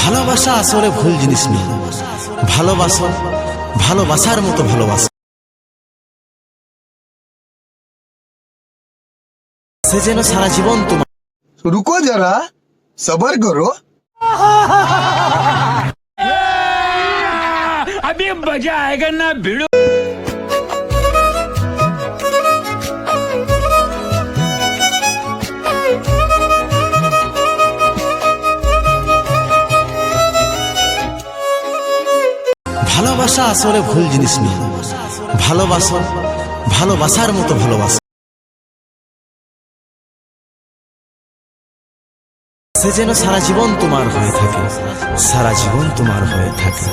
ভালোবাসা আসলে ভুল জিনিস নয়। ভালোবাসো, ভালোবাসার মতো ভালোবাসো, সে যেন সারা জীবন তোমার। रुको जरा, सबर करो। अभी मजा आएगा ना भिड़ो। ভালোবাসা আসলে ভুল জিনিস নয়। ভালোবাসো, ভালোবাসার মতো ভালোবাসো, সে যেন সারা জীবন তোমার হয়ে থাকে, সারা জীবন তোমার হয়ে থাকে।